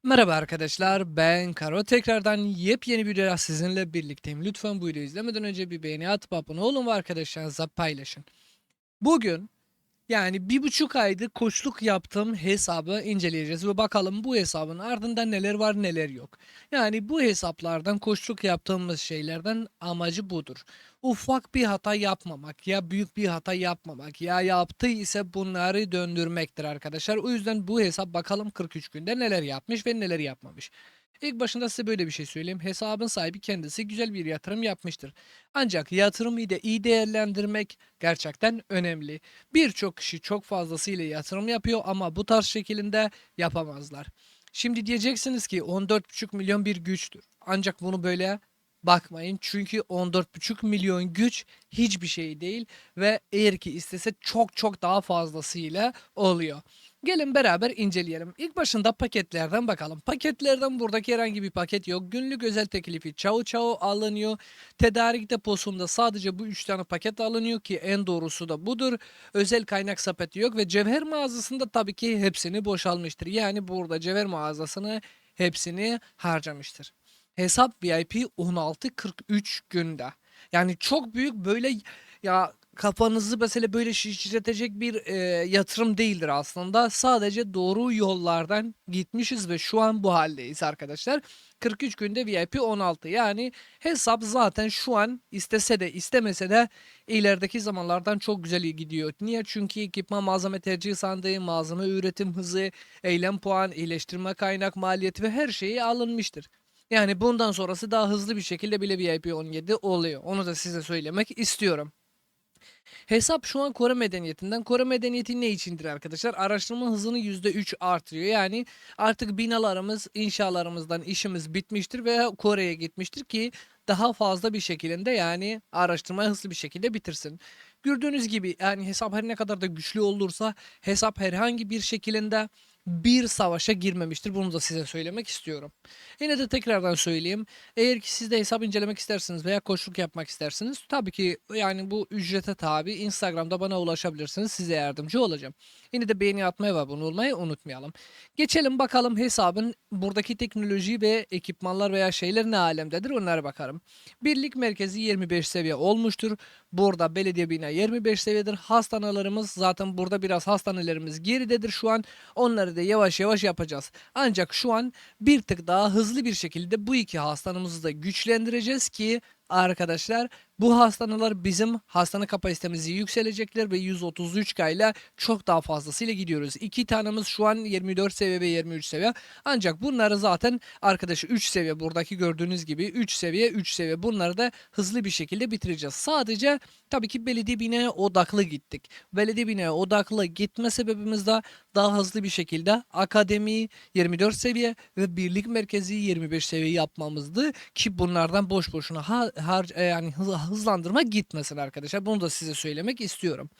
Merhaba arkadaşlar, ben Karo. Tekrardan yepyeni bir videoda sizinle birlikteyim. Lütfen bu videoyu izlemeden önce bir beğeni atıp abone olun ve arkadaşlarınızla paylaşın. Bugün yani 1,5 aydır koçluk yaptığım hesabı inceleyeceğiz ve bakalım bu hesabın ardında neler var neler yok. Yani bu hesaplardan koçluk yaptığımız şeylerden amacı budur. Ufak bir hata yapmamak ya büyük bir hata yapmamak ya yaptı ise bunları döndürmektir arkadaşlar. O yüzden bu hesap bakalım 43 günde neler yapmış ve neler yapmamış. İlk başında size böyle bir şey söyleyeyim. Hesabın sahibi kendisi güzel bir yatırım yapmıştır. Ancak yatırımı da iyi değerlendirmek gerçekten önemli. Birçok kişi çok fazlasıyla yatırım yapıyor ama bu tarz şekilde yapamazlar. Şimdi diyeceksiniz ki 14,5 milyon bir güçtür. Ancak bunu böyle bakmayın. Çünkü 14,5 milyon güç hiçbir şey değil ve eğer ki istese çok çok daha fazlasıyla oluyor. Gelin beraber inceleyelim. İlk başında paketlerden bakalım. Paketlerden buradaki herhangi bir paket yok. Günlük özel teklifi çao çao alınıyor. Tedarik deposunda sadece bu 3 tane paket alınıyor ki en doğrusu da budur. Özel kaynak sepeti yok ve cevher mağazasında tabii ki hepsini boşalmıştır. Yani burada cevher mağazasını hepsini harcamıştır. Hesap VIP 16-43 günde. Yani çok büyük böyle ya kafanızı mesela böyle şişiretecek bir yatırım değildir aslında. Sadece doğru yollardan gitmişiz ve şu an bu haldeyiz arkadaşlar. 43 günde VIP 16 yani hesap zaten şu an istese de istemese de ilerideki zamanlardan çok güzel gidiyor. Niye? Çünkü ekipman malzeme tercih sandığı, malzeme üretim hızı, eylem puan, iyileştirme kaynak maliyeti ve her şeyi alınmıştır. Yani bundan sonrası daha hızlı bir şekilde bile VIP 17 oluyor. Onu da size söylemek istiyorum. Hesap şu an Kore medeniyetinden. Kore medeniyeti ne içindir arkadaşlar? Araştırma hızını %3 artırıyor. Yani artık binalarımız, inşalarımızdan işimiz bitmiştir ve Kore'ye gitmiştir ki daha fazla bir şekilde yani araştırma hızlı bir şekilde bitirsin. Gördüğünüz gibi yani hesap her ne kadar da güçlü olursa hesap herhangi bir şekilde bir savaşa girmemiştir. Bunu da size söylemek istiyorum. Yine de tekrardan söyleyeyim. Eğer ki siz de hesap incelemek istersiniz veya koçluk yapmak istersiniz, tabii ki yani bu ücrete tabi. Instagram'da bana ulaşabilirsiniz. Size yardımcı olacağım. Yine de beğeni atmayı ve abone olmayı unutmayalım. Geçelim bakalım hesabın buradaki teknoloji ve ekipmanlar veya şeyler ne alemdedir, onlara bakalım. Birlik merkezi 25 seviye olmuştur. Burada belediye bina 25 seviyedir. Hastanelerimiz zaten burada biraz hastanelerimiz geridedir şu an. Onları da yavaş yavaş yapacağız. Ancak şu an bir tık daha hızlı bir şekilde bu iki hastanımızı da güçlendireceğiz ki arkadaşlar bu hastaneler bizim hastane kapasitemizi yükselecekler ve 133K ile çok daha fazlasıyla gidiyoruz. İki tanemiz şu an 24 seviye ve 23 seviye. Ancak bunları zaten arkadaşı 3 seviye, buradaki gördüğünüz gibi 3 seviye 3 seviye, bunları da hızlı bir şekilde bitireceğiz. Sadece tabii ki belediye binaya odaklı gittik. Belediye binaya odaklı gitme sebebimiz de daha hızlı bir şekilde akademi 24 seviye ve birlik merkezi 25 seviye yapmamızdı ki bunlardan boş boşuna yani hızlandırma gitmesin arkadaşlar. Bunu da size söylemek istiyorum.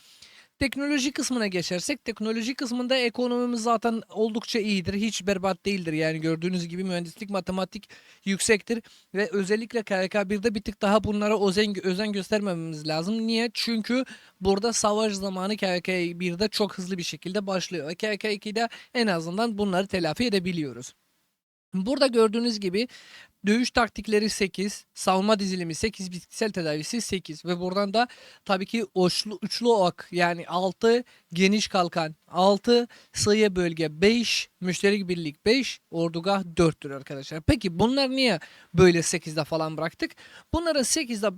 Teknoloji kısmına geçersek, teknoloji kısmında ekonomimiz zaten oldukça iyidir. Hiç berbat değildir. Yani gördüğünüz gibi mühendislik, matematik yüksektir ve özellikle KYK1'de bir tık daha bunlara özen göstermememiz lazım. Niye? Çünkü burada savaş zamanı KYK1'de çok hızlı bir şekilde başlıyor ve KYK2'de en azından bunları telafi edebiliyoruz. Burada gördüğünüz gibi dövüş taktikleri 8, savunma dizilimi 8, bitkisel tedavisi 8 ve buradan da tabii ki uçlu ok yani 6, geniş kalkan 6, sayı bölge 5, müşterek birlik 5, ordugah 4'tür arkadaşlar. Peki bunlar niye böyle 8'de falan bıraktık? Bunları 8'de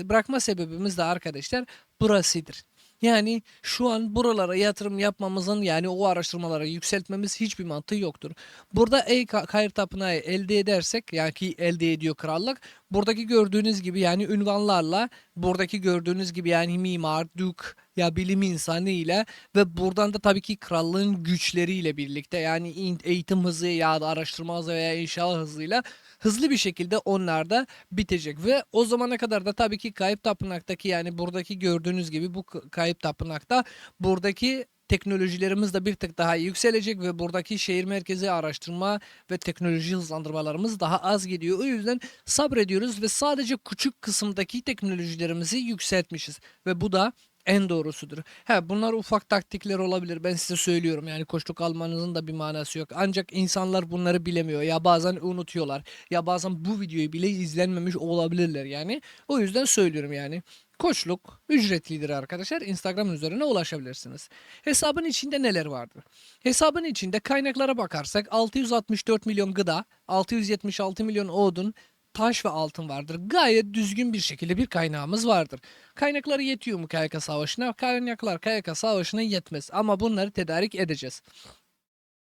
bırakma sebebimiz de arkadaşlar burasıdır. Yani şu an buralara yatırım yapmamızın yani o araştırmalara yükseltmemiz hiçbir mantığı yoktur. Burada Kayır Tapınağı elde edersek yani ki elde ediyor krallık. Buradaki gördüğünüz gibi yani ünvanlarla buradaki gördüğünüz gibi yani mimar, dük ya bilim insanı ile ve buradan da tabii ki krallığın güçleriyle birlikte yani eğitim hızı ya da araştırma hızı veya inşaat hızıyla hızlı bir şekilde onlar da bitecek ve o zamana kadar da tabii ki Kayıp Tapınak'taki yani buradaki gördüğünüz gibi bu Kayıp Tapınak'ta buradaki teknolojilerimiz de bir tık daha yükselecek ve buradaki şehir merkezi araştırma ve teknoloji hızlandırmalarımız daha az gidiyor. O yüzden sabrediyoruz ve sadece küçük kısımdaki teknolojilerimizi yükseltmişiz. Ve bu da en doğrusudur. He, bunlar ufak taktikler olabilir. Ben size söylüyorum. Yani koçluk almanızın da bir manası yok. Ancak insanlar bunları bilemiyor. Ya bazen unutuyorlar. Ya bazen bu videoyu bile izlenmemiş olabilirler yani. O yüzden söylüyorum yani. Koçluk ücretlidir arkadaşlar. Instagram üzerine ulaşabilirsiniz. Hesabın içinde neler vardır? Hesabın içinde kaynaklara bakarsak 664 milyon gıda, 676 milyon odun, taş ve altın vardır. Gayet düzgün bir şekilde bir kaynağımız vardır. Kaynakları yetiyor mu KYK Savaşı'na? Kaynaklar KYK Savaşı'na yetmez ama bunları tedarik edeceğiz.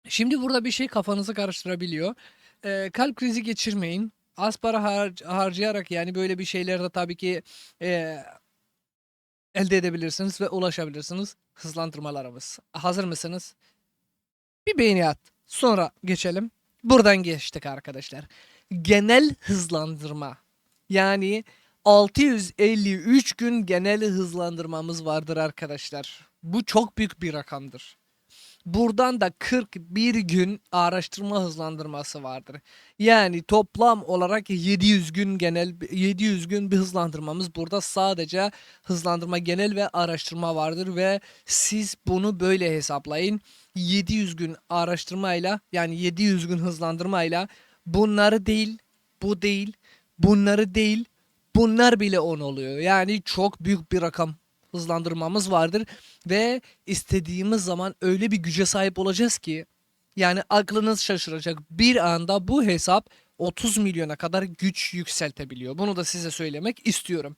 Şimdi burada bir şey kafanızı karıştırabiliyor. Kalp krizi geçirmeyin. Az para harcayarak yani böyle bir şeylerde tabii ki e, elde edebilirsiniz ve ulaşabilirsiniz. Hızlandırmalarımız. Hazır mısınız? Bir beğeni at. Sonra geçelim. Buradan geçtik arkadaşlar. Genel hızlandırma. Yani 653 gün genel hızlandırmamız vardır arkadaşlar. Bu çok büyük bir rakamdır. Buradan da 41 gün araştırma hızlandırması vardır. Yani toplam olarak 700 gün 700 gün bir hızlandırmamız. Burada sadece hızlandırma genel ve araştırma vardır ve siz bunu böyle hesaplayın. 700 gün araştırmayla yani 700 gün hızlandırmayla bunları değil, bu değil, bunları değil, bunlar bile 10 oluyor. Yani çok büyük bir rakam hızlandırmamız vardır ve istediğimiz zaman öyle bir güce sahip olacağız ki yani aklınız şaşıracak. Bir anda bu hesap 30 milyona kadar güç yükseltebiliyor. Bunu da size söylemek istiyorum.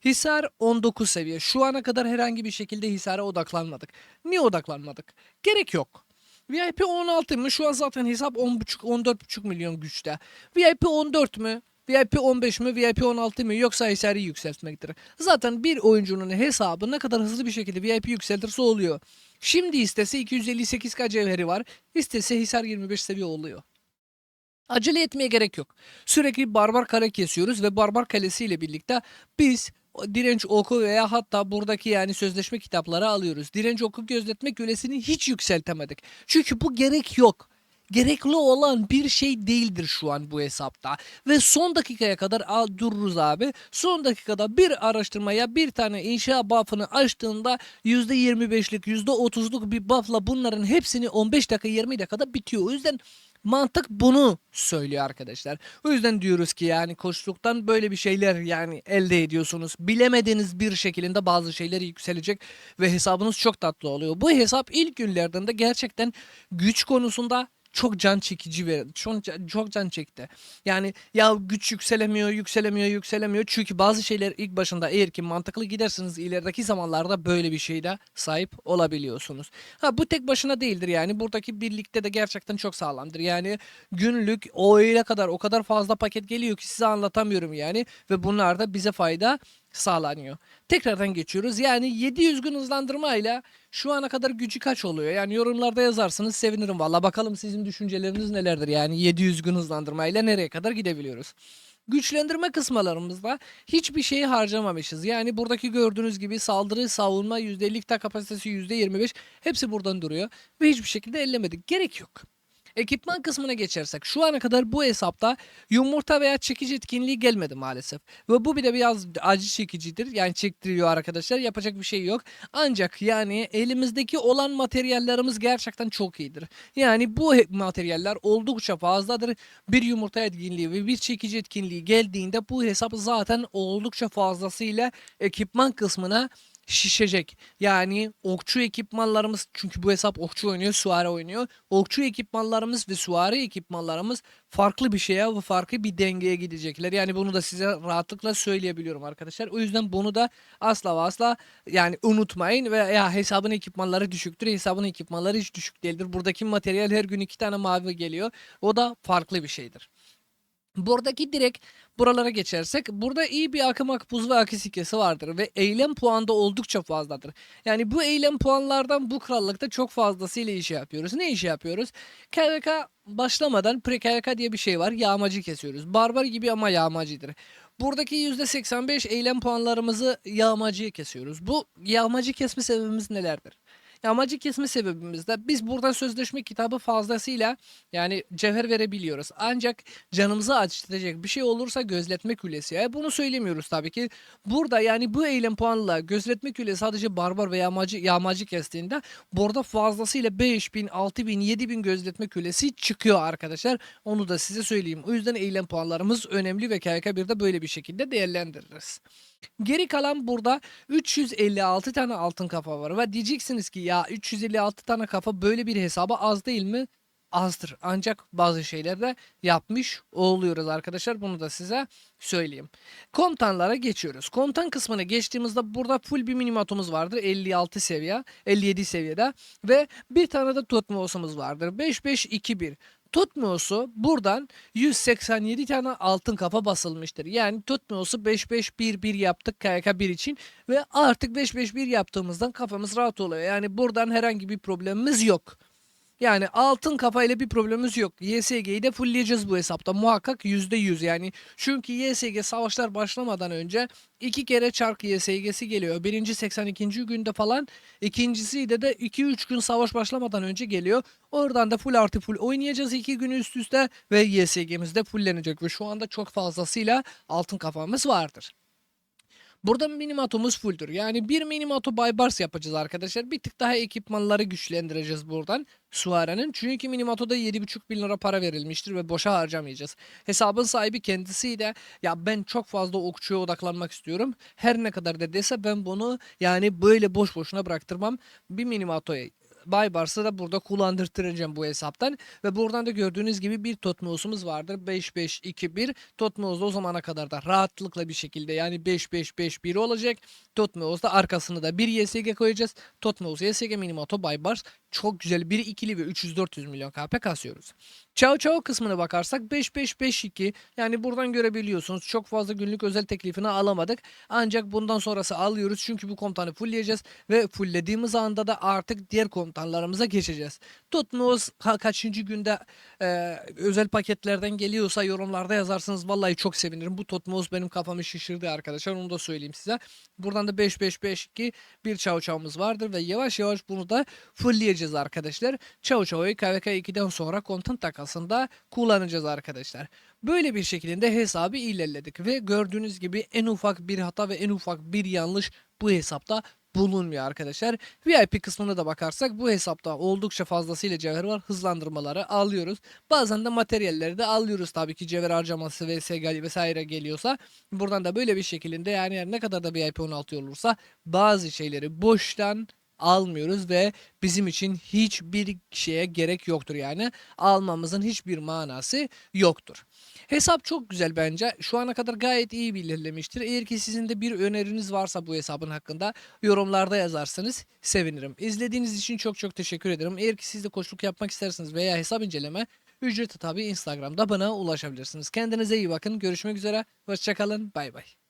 Hisar 19 seviye. Şu ana kadar herhangi bir şekilde Hisar'a odaklanmadık. Niye odaklanmadık? Gerek yok. VIP 16 mı? Şu an zaten hesap 10,5 14,5 milyon güçte. VIP 14 mü? VIP 15 mi? VIP 16 mı? Yoksa Hisar'ı yükseltmektir. Zaten bir oyuncunun hesabı ne kadar hızlı bir şekilde VIP yükseltirse oluyor. Şimdi istese 258k cevheri var. İstese Hisar 25 seviye oluyor. Acele etmeye gerek yok. Sürekli barbar kale kesiyoruz ve barbar kalesi ile birlikte biz direnç oku veya hatta buradaki yani sözleşme kitapları alıyoruz. Direnç oku gözetme kölesini hiç yükseltemedik. Çünkü bu gerek yok. Gerekli olan bir şey değildir şu an bu hesapta. Ve son dakikaya kadar dururuz abi. Son dakikada bir araştırmaya bir tane inşa buff'ını açtığında %25'lik %30'luk bir buff'la bunların hepsini 15 dakika 20 dakikada bitiyor. O yüzden mantık bunu söylüyor arkadaşlar. O yüzden diyoruz ki yani koçluktan böyle bir şeyler yani elde ediyorsunuz. Bilemediğiniz bir şekilde bazı şeyler yükselecek ve hesabınız çok tatlı oluyor. Bu hesap ilk günlerden de gerçekten güç konusunda çok can çekici ve çok can çekti. Yani ya güç yükselemiyor. Çünkü bazı şeyler ilk başında eğer ki mantıklı gidersiniz ilerideki zamanlarda böyle bir şeyde sahip olabiliyorsunuz. Ha bu tek başına değildir yani. Buradaki birlikte de gerçekten çok sağlamdır. Yani günlük o kadar fazla paket geliyor ki size anlatamıyorum yani. Ve bunlar da bize fayda sağlanıyor. Tekrardan geçiyoruz. Yani 700 gün hızlandırmayla şu ana kadar gücü kaç oluyor? Yani yorumlarda yazarsınız sevinirim valla. Bakalım sizin düşünceleriniz nelerdir? Yani 700 gün hızlandırmayla nereye kadar gidebiliyoruz? Güçlendirme kısmalarımızda hiçbir şeyi harcamamışız. Yani buradaki gördüğünüz gibi saldırı, savunma %50 kapasitesi %25 hepsi buradan duruyor ve hiçbir şekilde ellemedik. Gerek yok. Ekipman kısmına geçersek şu ana kadar bu hesapta yumurta veya çekici etkinliği gelmedi maalesef. Ve bu bir de biraz acı çekicidir. Yani çektiriyor arkadaşlar. Yapacak bir şey yok. Ancak yani elimizdeki olan materyallerimiz gerçekten çok iyidir. Yani bu materyaller oldukça fazladır. Bir yumurta etkinliği ve bir çekici etkinliği geldiğinde bu hesap zaten oldukça fazlasıyla ekipman kısmına şişecek. Yani okçu ekipmanlarımız çünkü bu hesap okçu oynuyor, süvari oynuyor. Okçu ekipmanlarımız ve süvari ekipmanlarımız farklı bir şeye ve farklı bir dengeye gidecekler. Yani bunu da size rahatlıkla söyleyebiliyorum arkadaşlar. O yüzden bunu da asla ve asla yani unutmayın ve ya hesabın ekipmanları düşüktür. Hesabın ekipmanları hiç düşük değildir. Buradaki materyal her gün 2 tane mavi geliyor. O da farklı bir şeydir. Buradaki direkt buralara geçersek burada iyi bir akım akbuz ve akış ikisi vardır ve eylem puanı da oldukça fazladır. Yani bu eylem puanlardan bu krallıkta çok fazlasıyla iş yapıyoruz. Ne işi yapıyoruz? KVK başlamadan pre-KVK diye bir şey var. Yağmacı kesiyoruz. Barbar gibi ama yağmacıdır. Buradaki %85 eylem puanlarımızı yağmacıya kesiyoruz. Bu yağmacı kesme sebebimiz nelerdir? Amacı kesme sebebimiz de biz buradan sözleşme kitabı fazlasıyla yani cevher verebiliyoruz. Ancak canımızı acıtacak bir şey olursa gözletme külesi. Bunu söylemiyoruz tabii ki. Burada yani bu eylem puanıyla gözletme külesi sadece barbar ve yağmacı kestiğinde burada fazlasıyla 5000, 6000, 7000 gözletme külesi çıkıyor arkadaşlar. Onu da size söyleyeyim. O yüzden eylem puanlarımız önemli ve KYK1'de böyle bir şekilde değerlendiririz. Geri kalan burada 356 tane altın kafa var ve diyeceksiniz ki ya 356 tane kafa böyle bir hesaba az değil mi? Azdır. Ancak bazı şeyler de yapmış oluyoruz arkadaşlar. Bunu da size söyleyeyim. Komutanlara geçiyoruz. Komutan kısmına geçtiğimizde burada full bir minimatomuz vardır. 56 seviye, 57 seviyede ve bir tane de tutmosumuz vardır. 5-5-2-1. Tutmuyorsa buradan 187 tane altın kafa basılmıştır. Yani tutmuyorsa 5-5-1-1 yaptık KYK1 için ve artık 5-5-1 yaptığımızdan kafamız rahat oluyor. Yani buradan herhangi bir problemimiz yok. Yani altın kafayla bir problemimiz yok. YSG'yi de fullleyeceğiz bu hesapta. Muhakkak %100 yani. Çünkü YSG savaşlar başlamadan önce 2 kere çark YSG'si geliyor. Birinci 82. günde falan. İkincisi de 2-3 gün savaş başlamadan önce geliyor. Oradan da full artı full oynayacağız 2 gün üst üste ve YSG'miz de fulllenecek. Ve şu anda çok fazlasıyla altın kafamız vardır. Burada minimatomuz fulldür. Yani bir minimato Baybars yapacağız arkadaşlar. Bir tık daha ekipmanları güçlendireceğiz buradan. Suare'nin. Çünkü minimatoda 7,5 bin lira para verilmiştir ve boşa harcamayacağız. Hesabın sahibi kendisiyle ya ben çok fazla okçuya odaklanmak istiyorum. Her ne kadar da dese ben bunu yani böyle boş boşuna bıraktırmam. Bir minimatoya Baybars'ı da burada kullandırtıracağım bu hesaptan. Ve buradan da gördüğünüz gibi bir Totmos'umuz vardır. 5-5-2-1. Totmos da o zamana kadar da rahatlıkla bir şekilde yani 5-5-5-1 olacak. Totmos da arkasını da bir YSG koyacağız. Totmos, YSG, Minimato, Baybars. Çok güzel bir ikili ve 300-400 milyon KP kasıyoruz. Chow Chow kısmına bakarsak 5-5-5-2 yani buradan görebiliyorsunuz çok fazla günlük özel teklifini alamadık. Ancak bundan sonrası alıyoruz çünkü bu komutanı fullleyeceğiz ve fulllediğimiz anda da artık diğer komutanlarımıza geçeceğiz. Tutmuyoruz kaçıncı günde özel paketlerden geliyorsa yorumlarda yazarsınız. Vallahi çok sevinirim. Bu Totmos benim kafamı şişirdi arkadaşlar. Onu da söyleyeyim size. Buradan da 5-5-5-2 bir Chow Chow'umuz vardır ve yavaş yavaş bunu da fullleyeceğiz arkadaşlar. Chow Chow'u KVK 2'den sonra content takasında kullanacağız arkadaşlar. Böyle bir şekilde hesabı ilerledik ve gördüğünüz gibi en ufak bir hata ve en ufak bir yanlış bu hesapta bulunmuyor arkadaşlar. VIP kısmına da bakarsak bu hesapta oldukça fazlasıyla cevher var. Hızlandırmaları alıyoruz. Bazen de materyalleri de alıyoruz tabii ki cevher harcaması vesaire geliyorsa. Buradan da böyle bir şekilde yani ne kadar da VIP 16 olursa bazı şeyleri boştan almıyoruz ve bizim için hiçbir şeye gerek yoktur yani almamızın hiçbir manası yoktur. Hesap çok güzel bence. Şu ana kadar gayet iyi belirlemiştir. Eğer ki sizin de bir öneriniz varsa bu hesabın hakkında yorumlarda yazarsanız sevinirim. İzlediğiniz için çok çok teşekkür ederim. Eğer ki siz de koçluk yapmak isterseniz veya hesap inceleme ücreti tabi Instagram'da bana ulaşabilirsiniz. Kendinize iyi bakın. Görüşmek üzere. Hoşçakalın. Bay bay.